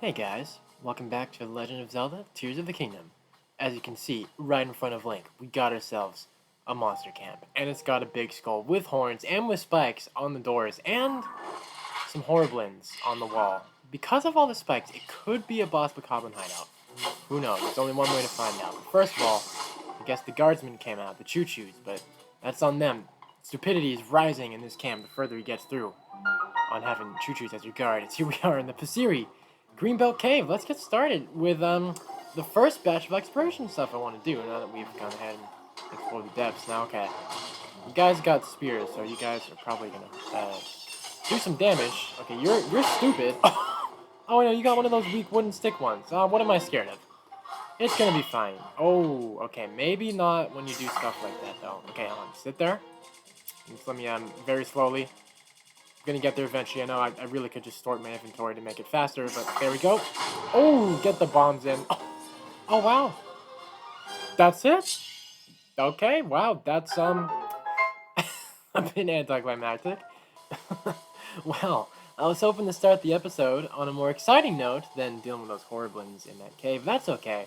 Hey guys, welcome back to The Legend of Zelda Tears of the Kingdom. As you can see, right in front of Link, we got ourselves a monster camp. And it's got a big skull with horns and with spikes on the doors and some horriblins on the wall. Because of all the spikes, it could be a Boss Bokoblin hideout. Who knows? There's only one way to find out. But first of all, I guess the guardsmen came out, the choo-choos, but that's on them. Stupidity is rising in this camp the further he gets through on having choo-choos as your guard. Here we are in the Pasiri Greenbelt Cave. Let's get started with the first batch of exploration stuff I want to do now that we've gone ahead and explored the depths. Now, okay, you guys got spears, so you guys are probably gonna do some damage. Okay, you're stupid. Oh no, you got one of those weak wooden stick ones. What am I scared of? It's gonna be fine. Oh, okay, maybe not when you do stuff like that though. Okay, hold on, sit there. Just let me very slowly. Gonna get there eventually. I know I really could just sort my inventory to make it faster, but there we go. Oh, get the bombs in. Oh wow. That's it? Okay, wow, that's a bit anticlimactic. Well, I was hoping to start the episode on a more exciting note than dealing with those horriblins in that cave. That's okay,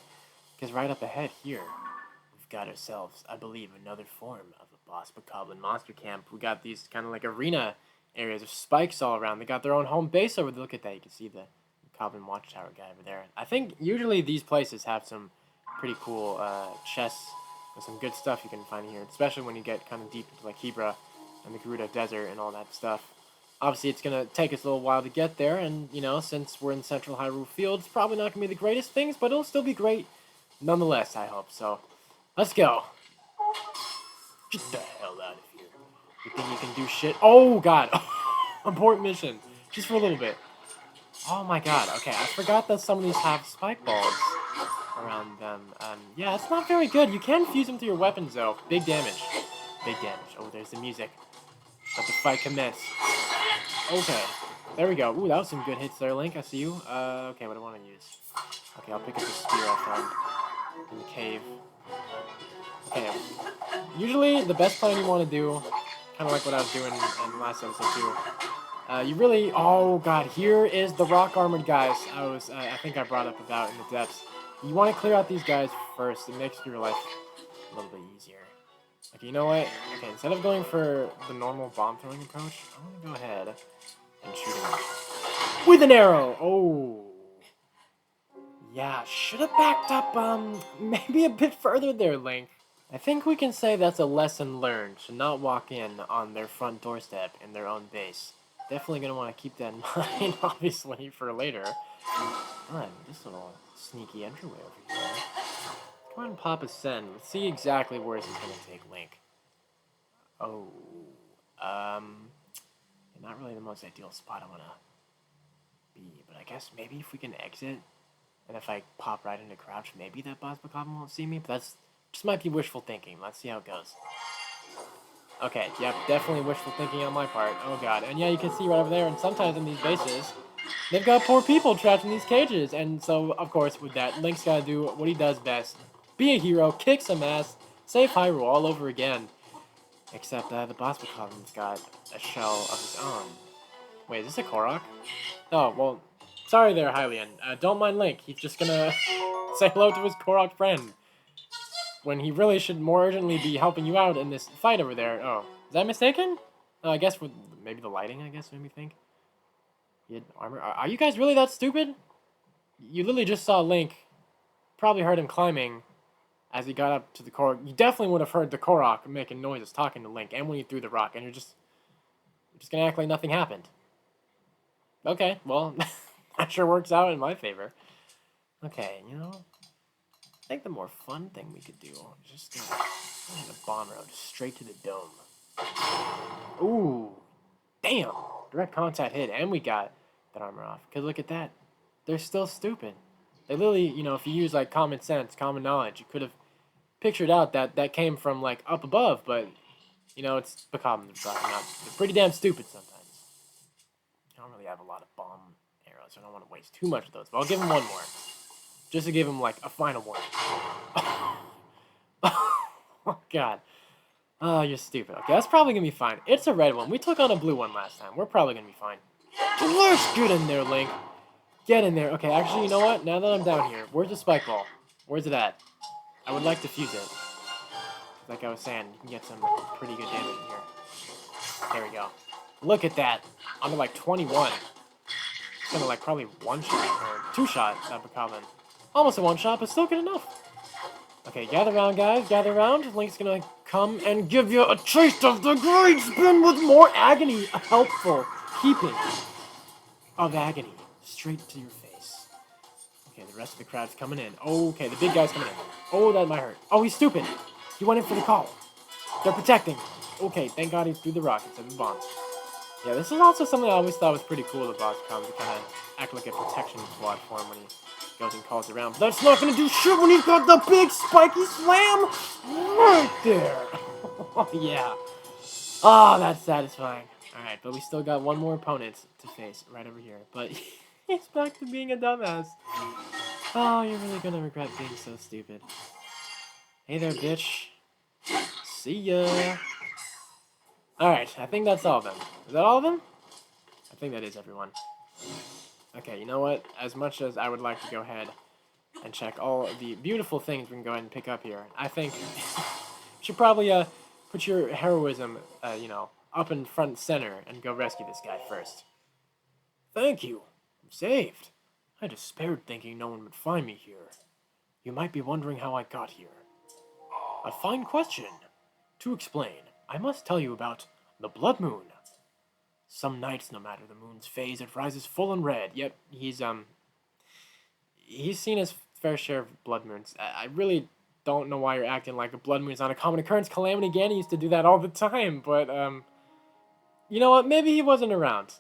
because right up ahead here, we've got ourselves, I believe, another form of a Boss Bokoblin monster camp. We got these kind of like arena areas of spikes all around. They got their own home base over there. Look at that. You can see the Goblin Watchtower guy over there. I think usually these places have some pretty cool chests and some good stuff you can find here, especially when you get kind of deep into like Hebra and the Gerudo Desert and all that stuff. Obviously, it's going to take us a little while to get there, and, you know, since we're in Central Hyrule Field, it's probably not going to be the greatest things, but it'll still be great nonetheless, I hope. So, let's go. Get the hell out of here. You think you can do shit? Oh, God. Abort mission. Just for a little bit. Oh, my God. Okay, I forgot that some of these have spike balls around them. Yeah, it's not very good. You can fuse them to your weapons, though. Big damage. Big damage. Oh, there's the music. Let the fight commence. Okay. There we go. Ooh, that was some good hits there, Link. I see you. Okay, what do I want to use? Okay, I'll pick up the spear I found in the cave. Okay. Usually, the best plan you want to do, kind of like what I was doing in the last episode too, you really... Oh, God. Here is the rock armored guys I think I brought up about in the depths. You want to clear out these guys first. It makes your life a little bit easier. Okay, you know what? Okay, instead of going for the normal bomb throwing approach, I'm going to go ahead and shoot him with an arrow. Oh. Yeah, should have backed up, maybe a bit further there, Link. I think we can say that's a lesson learned, to not walk in on their front doorstep in their own base. Definitely going to want to keep that in mind, obviously, for later. Alright, this little sneaky entryway over here. Go ahead and pop a send. Let's see exactly where this is going to take Link. Oh, not really the most ideal spot I want to be, but I guess maybe if we can exit, and if I pop right into crouch, maybe that Boss Bokoblin won't see me, but that's just might be wishful thinking. Let's see how it goes. Okay, yep, definitely wishful thinking on my part. Oh god, and yeah, you can see right over there, and sometimes in these bases, they've got poor people trapped in these cages, and so, of course, with that, Link's gotta do what he does best. Be a hero, kick some ass, save Hyrule all over again. Except the Boss Bokoblin's got a shell of his own. Wait, is this a Korok? Oh, well, sorry there, Hylian. Don't mind Link. He's just gonna say hello to his Korok friend. When he really should more urgently be helping you out in this fight over there. Oh, is that mistaken? Oh, I guess with maybe the lighting, I guess, made me think. He had armor. Are you guys really that stupid? You literally just saw Link. Probably heard him climbing as he got up to the Korok. You definitely would have heard the Korok making noises talking to Link, and when he threw the rock, and you're just gonna act like nothing happened. Okay, well, that sure works out in my favor. Okay, you know, I think the more fun thing we could do is just go the bomb road straight to the dome. Ooh, damn, direct contact hit, and we got that armor off. Cause look at that, they're still stupid. They literally, you know, if you use like common sense, common knowledge, you could have pictured out that came from like up above, but you know, it's Bokoblin they're talking about. They're pretty damn stupid sometimes. I don't really have a lot of bomb arrows, so I don't want to waste too much of those, but I'll give him one more. Just to give him like a final one. Oh god. Oh, you're stupid. Okay, that's probably gonna be fine. It's a red one. We took on a blue one last time. We're probably gonna be fine. Let's get in there, Link. Get in there. Okay, actually, you know what? Now that I'm down here, where's the spike ball? Where's it at? I would like to fuse it. Like I was saying, you can get some pretty good damage in here. There we go. Look at that. I'm at like 21. It's gonna like probably one-shot or two-shot that Bokoblin. Almost a one-shot, but still good enough. Okay, gather around, guys. Gather around. Link's gonna come and give you a taste of the great spin with more agony. A helpful keeping of agony straight to your face. Okay, the rest of the crowd's coming in. Okay, the big guy's coming in. Oh, that might hurt. Oh, he's stupid. He went in for the call. They're protecting. Okay, thank God he threw the rockets and the bombs. Yeah, this is also something I always thought was pretty cool about Boss to kind of act like a protection squad for him when he goes and calls around. But that's not going to do shit when he's got the big spiky slam right there. Oh, yeah. Oh, that's satisfying. Alright, but we still got one more opponent to face right over here. But he's back to being a dumbass. Oh, you're really going to regret being so stupid. Hey there, bitch. See ya. Alright, I think that's all of them. Is that all of them? I think that is everyone. Okay, you know what? As much as I would like to go ahead and check all the beautiful things we can go ahead and pick up here, I think you should probably put your heroism, you know, up in front and center and go rescue this guy first. Thank you. I'm saved. I despaired thinking no one would find me here. You might be wondering how I got here. A fine question. To explain, I must tell you about the blood moon. Some nights, no matter the moon's phase, it rises full and red. Yet he's seen his fair share of blood moons. I really don't know why you're acting like a blood moon is not a common occurrence. Calamity Ganon used to do that all the time, but you know what? Maybe he wasn't around.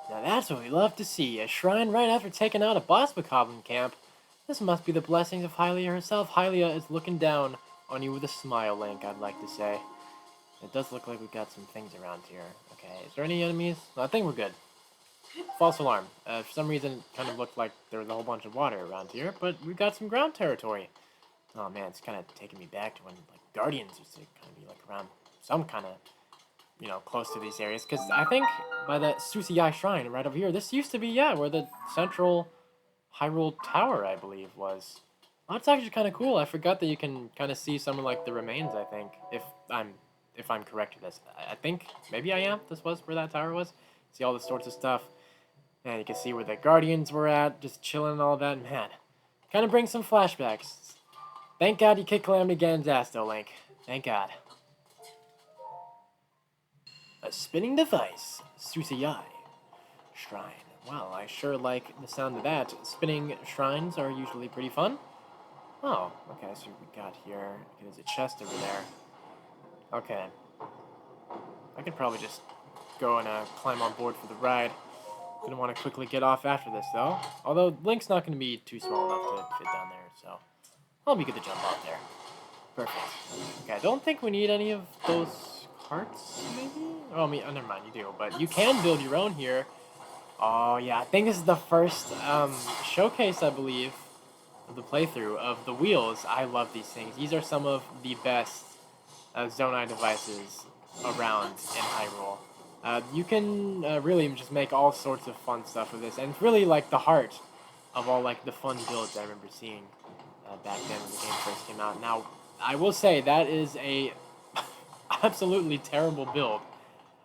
Now that's what we love to see. A shrine right after taking out a boss Bokoblin camp. This must be the blessings of Hylia herself. Hylia is looking down on you with a smile, Link, I'd like to say. It does look like we've got some things around here. Okay, is there any enemies? No, I think we're good. False alarm. For some reason, it kind of looked like there was a whole bunch of water around here, but we've got some ground territory. Oh man, it's kind of taking me back to when like Guardians used to kind of be like around some kind of, you know, close to these areas. Because I think by the Susei Shrine right over here, this used to be, yeah, where the central Hyrule Tower, I believe, was. Oh, it's actually kind of cool. I forgot that you can kind of see some of like the remains, I think, if I'm correct with this. I think, maybe I am. This was where that tower was. See all the sorts of stuff. And you can see where the Guardians were at, just chilling and all that. Man, kind of brings some flashbacks. Thank God you kicked Calamity Ganon's ass, though, Link. Thank God. A spinning device. Susei Shrine. Well, I sure like the sound of that. Spinning shrines are usually pretty fun. Oh, okay, so we got here. Okay, there's a chest over there. Okay. I could probably just go and climb on board for the ride. Gonna want to quickly get off after this, though. Although Link's not going to be too small enough to fit down there, so I'll be good to jump off there. Perfect. Okay, I don't think we need any of those carts, maybe? Oh, never mind, you do. But you can build your own here. Oh, yeah, I think this is the first showcase, I believe, of the playthrough of the wheels. I love these things. These are some of the best Zonai devices around in Hyrule. You can really just make all sorts of fun stuff with this, and it's really like the heart of all like the fun builds I remember seeing back then when the game first came out. Now, I will say that is a absolutely terrible build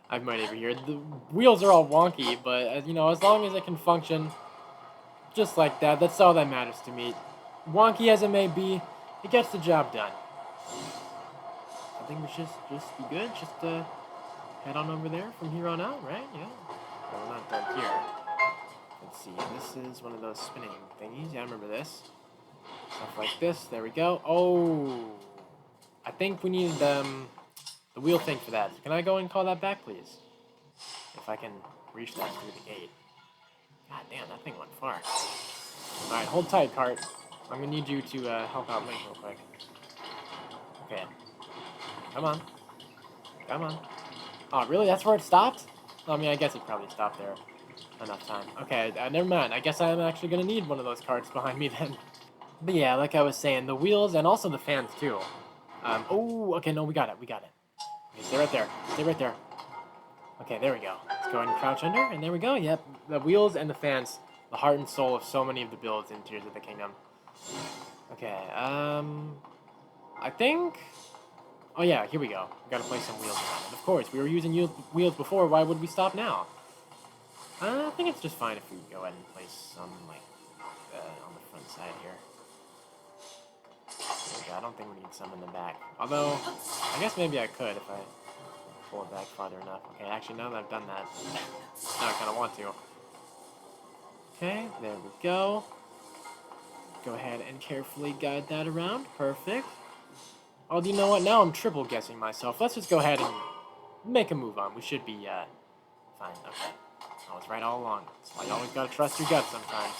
I've made over here. The wheels are all wonky, but you know, as long as it can function just like that, that's all that matters to me. Wonky as it may be, it gets the job done. I think we should just be good. Just head on over there from here on out, right? Yeah. No, we're not done here. Let's see. This is one of those spinning thingies. Yeah, I remember this. Stuff like this. There we go. Oh, I think we need the wheel thing for that. Can I go and call that back, please? If I can reach that through the gate. God damn, that thing went far. All right, hold tight, cart. I'm gonna need you to help out Link real quick. Okay. Come on. Come on. Oh, really? That's where it stopped? I mean, I guess it probably stopped there enough time. Okay, never mind. I guess I'm actually going to need one of those carts behind me then. But yeah, like I was saying, the wheels and also the fans too. Oh, okay, no, we got it. We got it. Okay, stay right there. Stay right there. Okay, there we go. Let's go ahead and crouch under, and there we go. Yep, the wheels and the fans the heart and soul of so many of the builds in Tears of the Kingdom. Okay, I think... Oh yeah, here we go. We gotta place some wheels around it. Of course, we were using wheels before, why would we stop now? I think it's just fine if we go ahead and place some, like, on the front side here. There we go. I don't think we need some in the back. Although, I guess maybe I could if I pull it back farther enough. Okay, actually, now that I've done that, now I kind of want to. Okay, there we go. Go ahead and carefully guide that around. Perfect. Oh, you know what? Now I'm triple guessing myself. Let's just go ahead and make a move on. We should be, fine. Okay. I was right all along. That's why you always gotta trust your gut sometimes.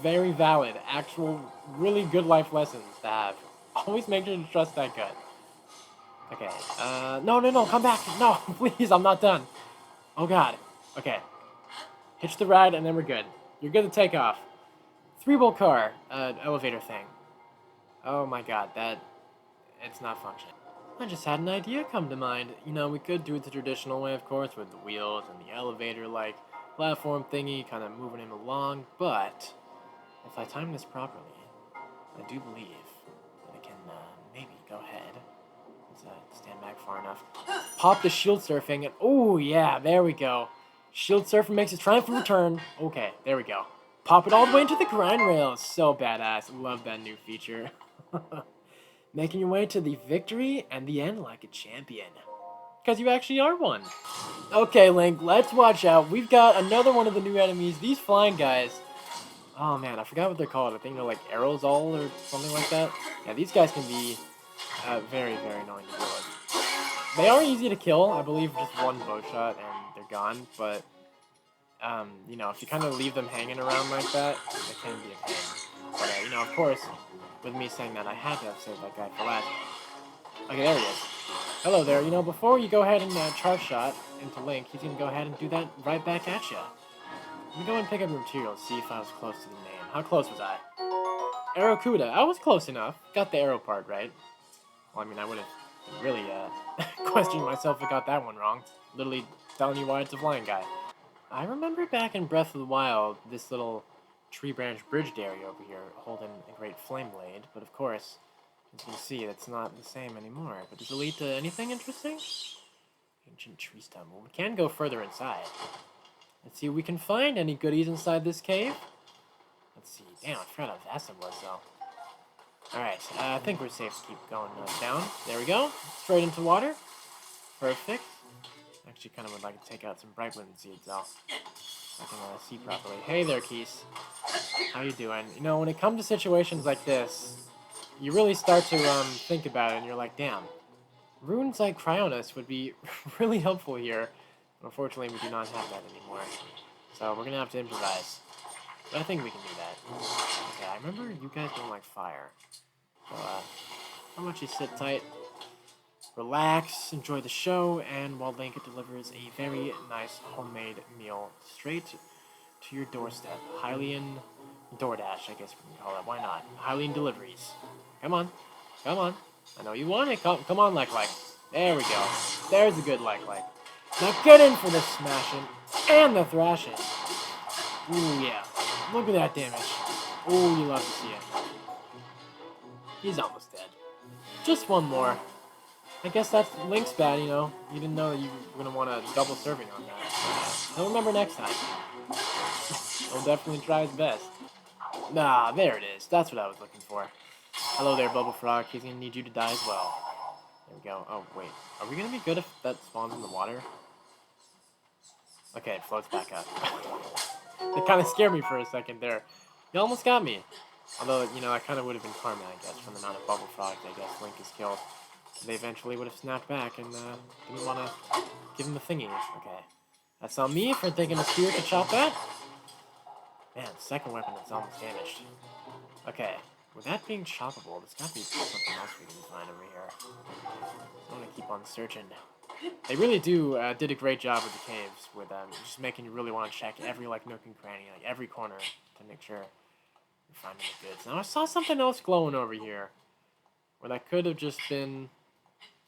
Very valid, actual, really good life lessons to have. Always make sure to trust that gut. Okay, no, come back! No, please, I'm not done. Oh god. Okay. Hitch the ride, and then we're good. You're good to take off. 3-bolt car, elevator thing. Oh my god, it's not functioning. I just had an idea come to mind. You know, we could do it the traditional way, of course, with the wheels and the elevator-like platform thingy, kind of moving him along, but if I time this properly, I do believe that I can, maybe go ahead. Let's stand back far enough. Pop the shield surfing, and oh yeah, there we go. Shield surfing makes its triumphant return. Okay, there we go. Pop it all the way into the grind rails. So badass. Love that new feature. Making your way to the victory and the end like a champion. Because you actually are one. Okay, Link, let's watch out. We've got another one of the new enemies. These flying guys. Oh man, I forgot what they're called. I think they're like Aerosol or something like that. Yeah, these guys can be very, very annoying to deal with. They are easy to kill. I believe just one bow shot and they're gone. But, you know, if you kind of leave them hanging around like that, it can be a pain. But, you know, of course, with me saying that, I had to have saved that guy for last. Okay, there he is. Hello there. You know, before you go ahead and charge shot into Link, he's going to go ahead and do that right back at you. Let me go and pick up your materials, see if I was close to the name. How close was I? Aracuda. I was close enough. Got the arrow part right. Well, I mean, I would have really questioned myself if I got that one wrong. Literally telling you why it's a flying guy. I remember back in Breath of the Wild, this little tree branch bridged area over here holding a great flame blade, but of course, as you can see, it's not the same anymore. But does it lead to anything interesting? Ancient tree stump. Well, we can go further inside. Let's see if we can find any goodies inside this cave. Let's see. Damn, I forgot how vast it was, though. Alright, I think we're safe to keep going down. There we go. Straight into water. Perfect. Actually, kind of would like to take out some Brightwood seeds, though. I can see properly. Hey there, Keese. How you doing? You know, when it comes to situations like this, you really start to think about it, and you're like, damn, runes like Cryonis would be really helpful here. But unfortunately, we do not have that anymore. So we're going to have to improvise. But I think we can do that. Okay, I remember you guys don't like fire. So, how about you sit tight, relax, enjoy the show, and while Link delivers a very nice homemade meal straight to your doorstep. Hylian DoorDash, I guess we can call it. Why not? Hylian Deliveries. Come on. Come on. I know you want it. Come on, like. There we go. There's a good like. Now get in for the smashing and the thrashing. Ooh, yeah. Look at that damage. Ooh, you love to see it. He's almost dead. Just one more. I guess that's Link's bad, you know. You didn't know that you were going to want a double serving on that. He'll remember next time. He'll definitely try his best. Nah, there it is. That's what I was looking for. Hello there, Bubble Frog. He's going to need you to die as well. There we go. Oh, wait. Are we going to be good if that spawns in the water? Okay, it floats back up. It kind of scared me for a second there. You almost got me. Although, you know, that kind of would have been karma, I guess, from the amount of Bubble Frogs I guess Link has killed. They eventually would have snapped back and didn't want to give him the thingy. Okay. That's on me for thinking a spear could chop that. Man, second weapon is almost damaged. Okay. With that being choppable, there's got to be something else we can find over here. So I'm going to keep on searching. They really did a great job with the caves, with just making you really want to check every nook and cranny, every corner, to make sure you're finding the goods. Now I saw something else glowing over here, where that could have just been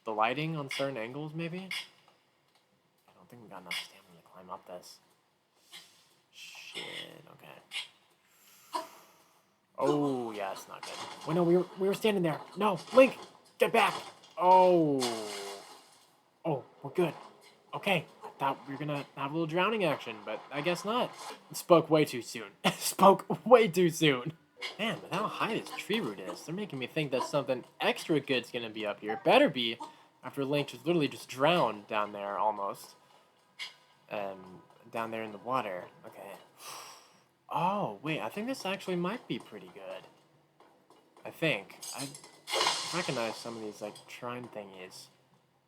the lighting on certain angles, maybe. I don't think we got enough stamina to climb up this. Shit. Okay. That's not good. Wait, no, we were standing there. No, Link, get back. Oh. Oh, we're good. Okay. I thought we were gonna have a little drowning action, but I guess not. Spoke way too soon. Spoke way too soon. Man, but how high this tree root is. They're making me think that something extra good's gonna be up here. Better be, after Link just literally just drowned down there almost. Down there in the water. Okay. Oh, wait, I think this actually might be pretty good. I think. I recognize some of these, like, shrine thingies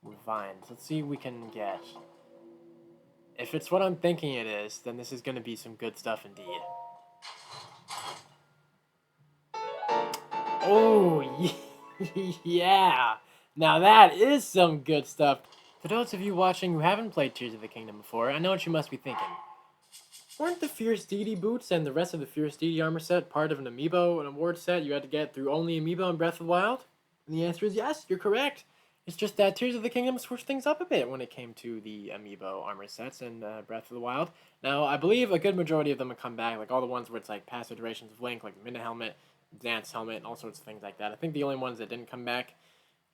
with vines. Let's see what we can get. If it's what I'm thinking it is, then this is going to be some good stuff indeed. Oh, yeah! Now that is some good stuff. For those of you watching who haven't played Tears of the Kingdom before, I know what you must be thinking. Weren't the Fierce Deity boots and the rest of the Fierce Deity armor set part of an amiibo, an award set you had to get through only amiibo in Breath of the Wild? And the answer is yes, you're correct. It's just that Tears of the Kingdom switched things up a bit when it came to the amiibo armor sets in Breath of the Wild. Now, I believe a good majority of them have come back, like all the ones where it's like past iterations of Link, like the Midna helmet, Dance helmet, and all sorts of things like that. I think the only ones that didn't come back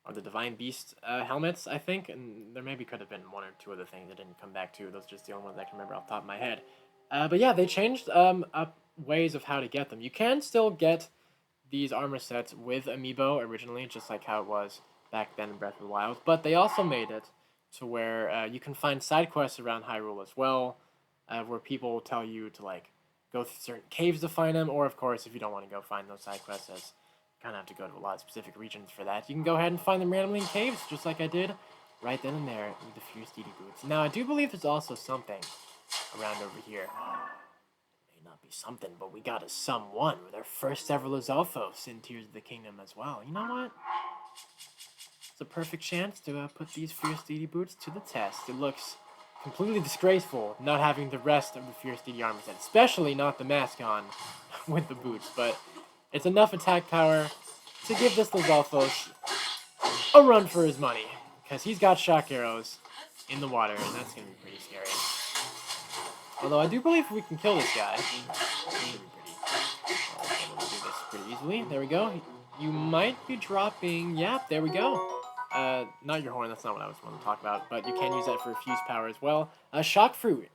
are the Divine Beast helmets, I think, and there maybe could have been one or two other things that didn't come back too. Those are just the only ones I can remember off the top of my head. But yeah, they changed up ways of how to get them. You can still get these armor sets with amiibo originally, just like how it was back then in Breath of the Wild. But they also made it to where you can find side quests around Hyrule as well, where people tell you to like go through certain caves to find them, or of course, if you don't want to go find those side quests, as you kind of have to go to a lot of specific regions for that, you can go ahead and find them randomly in caves, just like I did right then and there with the Fierce Deity boots. Now, I do believe there's also something around over here. May not be something, but we got a someone with our first ever Lizalfos in Tears of the Kingdom as well. You know what? It's a perfect chance to put these Fierce Deity boots to the test. It looks completely disgraceful not having the rest of the Fierce Deity armor set, especially not the mask on with the boots, but it's enough attack power to give this Lizalfos a run for his money, because he's got shock arrows in the water, and that's going to be pretty scary. Although I do believe we can kill this guy. Should be pretty. We'll do this pretty easily. There we go. You might be dropping. Yeah, there we go. Not your horn. That's not what I was wanting to talk about. But you can use that for fuse power as well. Shock fruit,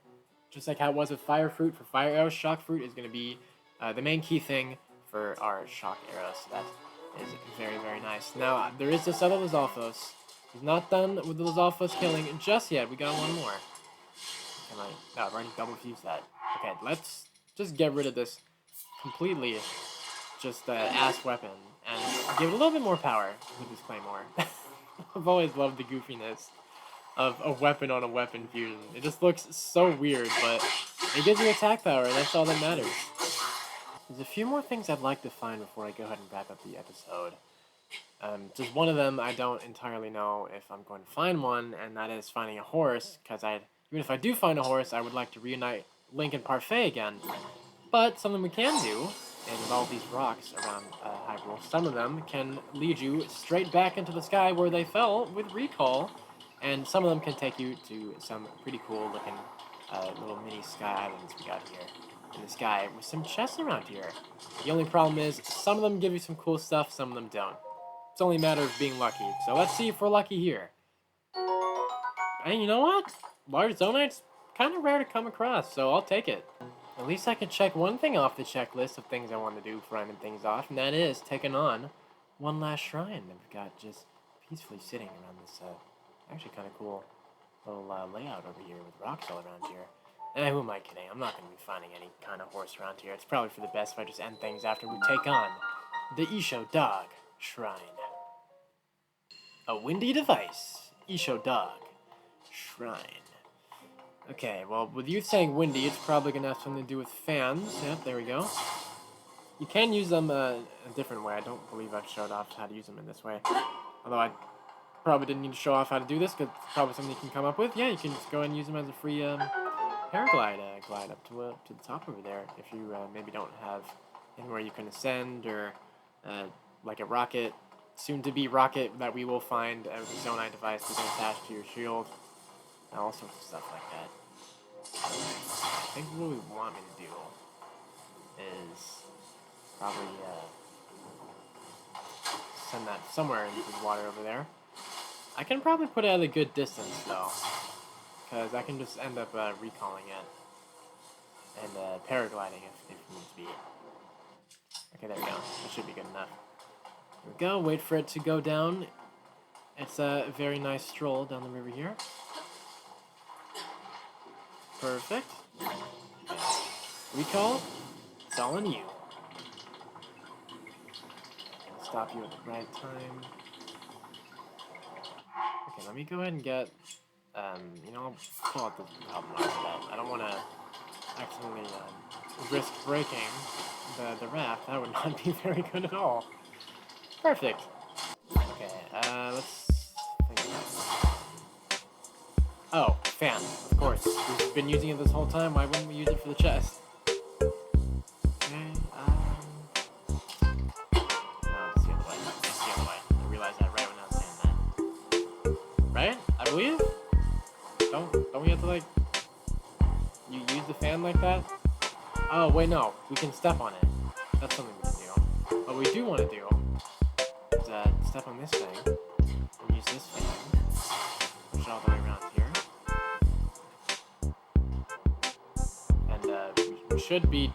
just like how it was with fire fruit for fire arrows. Shock fruit is going to be the main key thing for our shock arrows. So that is very, very nice. Now there is this other Lizalfos. He's not done with the Lizalfos killing just yet. We got one more. No, I've already double fused that. Okay, let's just get rid of this completely just ass weapon and give it a little bit more power with this claymore. I've always loved the goofiness of a weapon on a weapon fusion. It just looks so weird, but it gives you attack power, and that's all that matters. There's a few more things I'd like to find before I go ahead and wrap up the episode. Just one of them, I don't entirely know if I'm going to find one, and that is finding a horse, because even if I do find a horse, I would like to reunite Link and Parfait again. But something we can do, and with all these rocks around Hyrule, some of them can lead you straight back into the sky where they fell with recall, and some of them can take you to some pretty cool looking little mini sky islands we got here in the sky with some chests around here. The only problem is some of them give you some cool stuff, some of them don't. It's only a matter of being lucky. So let's see if we're lucky here. And you know what? Large Zonite's kind of rare to come across, so I'll take it. At least I can check one thing off the checklist of things I want to do for ending things off, and that is taking on one last shrine that we've got just peacefully sitting around this actually kind of cool little layout over here with rocks all around here. Who am I kidding? I'm not going to be finding any kind of horse around here. It's probably for the best if I just end things after we take on the Isho Dog Shrine. A windy device. Isho Dog Shrine. Okay, well, with you saying windy, it's probably going to have something to do with fans. Yep, there we go. You can use them a different way. I don't believe I've showed off how to use them in this way. Although I probably didn't need to show off how to do this, because it's probably something you can come up with. Yeah, you can just go ahead and use them as a free paraglide glide up to the top over there. If you maybe don't have anywhere you can ascend, or like a rocket, soon-to-be rocket that we will find as a Zonite device you can attach to your shield. And all sorts of stuff like that. I think what we want me to do is probably send that somewhere into the water over there. I can probably put it at a good distance, though, because I can just end up recalling it and paragliding if needs be. Okay, there we go. That should be good enough. There we go. Wait for it to go down. It's a very nice stroll down the river here. Perfect. Recall. It's all on you. I'll stop you at the right time. Okay, let me go ahead and get, I'll pull out this problem a bit. I don't want to accidentally risk breaking the raft. That would not be very good at all. Perfect. Okay, let's think about it. Oh, fan, of course. We've been using it this whole time. Why wouldn't we use it for the chest? Okay, no, it's the other way. It's the other way. I realized that right when I was saying that. Right? I believe? Don't we have to, like, you use the fan like that? Oh, wait, no. We can step on it. That's something we can do. What we do want to do is step on this thing and use this fan. Push it all the way around here. And we should be,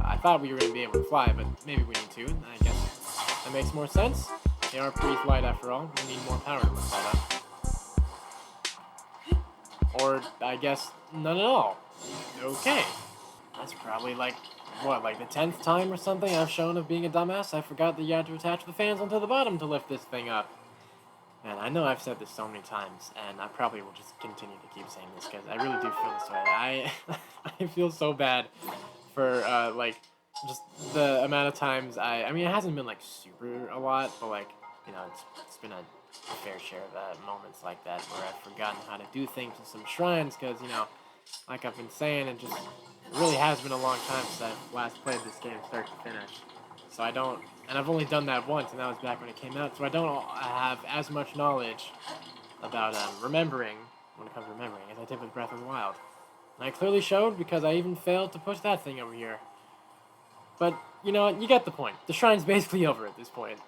I thought we were going to be able to fly, but maybe we need to. I guess that makes more sense. They are pretty light after all. We need more power to lift that up. Or, I guess, none at all. Okay. That's probably like the 10th time or something I've shown of being a dumbass. I forgot that you had to attach the fans onto the bottom to lift this thing up. And I know I've said this so many times, and I probably will just continue to keep saying this, because I really do feel this way. I feel so bad for, just the amount of times I mean, it hasn't been, super a lot, but, it's been a fair share of moments like that where I've forgotten how to do things in some shrines, because, like I've been saying, it really has been a long time since I've last played this game start to finish. So I don't, and I've only done that once, and that was back when it came out, so I don't have as much knowledge about remembering, when it comes to remembering, as I did with Breath of the Wild. And I clearly showed, because I even failed to push that thing over here. But, you know what, you get the point. The shrine's basically over at this point.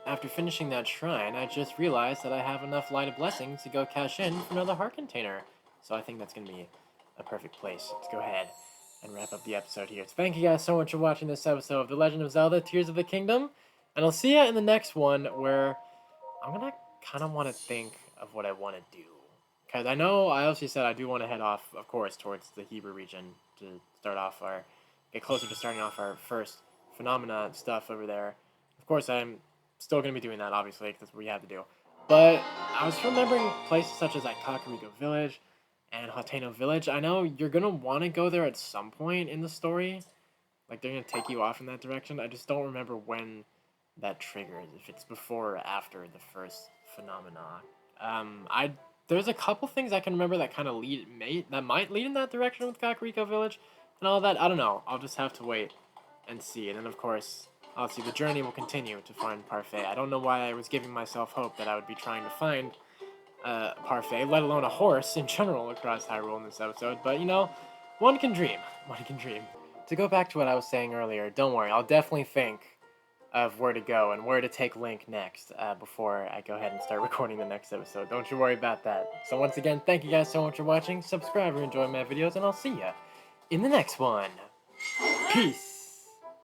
After finishing that shrine, I just realized that I have enough Light of Blessings to go cash in for another heart container. So I think that's going to be a perfect place to go ahead and wrap up the episode here. So thank you guys so much for watching this episode of The Legend of Zelda Tears of the Kingdom. And I'll see you in the next one, where I'm going to kind of want to think of what I want to do. Because I know I also said I do want to head off, of course, towards the Hyrule region to get closer to starting off our first phenomena stuff over there. Of course, I'm still going to be doing that, obviously, because that's what we have to do. But I was remembering places such as Rito Village and Rito Village. I know you're going to want to go there at some point in the story. Like, they're going to take you off in that direction. I just don't remember when that triggers, if it's before or after the first phenomena. There's a couple things I can remember that kind of might lead in that direction with Rito Village and all that. I don't know. I'll just have to wait and see. And then, of course, obviously, the journey will continue to find Parfait. I don't know why I was giving myself hope that I would be trying to find Parfait, let alone a horse in general across Hyrule in this episode. But, one can dream. One can dream. To go back to what I was saying earlier, don't worry. I'll definitely think of where to go and where to take Link next before I go ahead and start recording the next episode. Don't you worry about that. So once again, thank you guys so much for watching. Subscribe or enjoy my videos, and I'll see ya in the next one. Peace.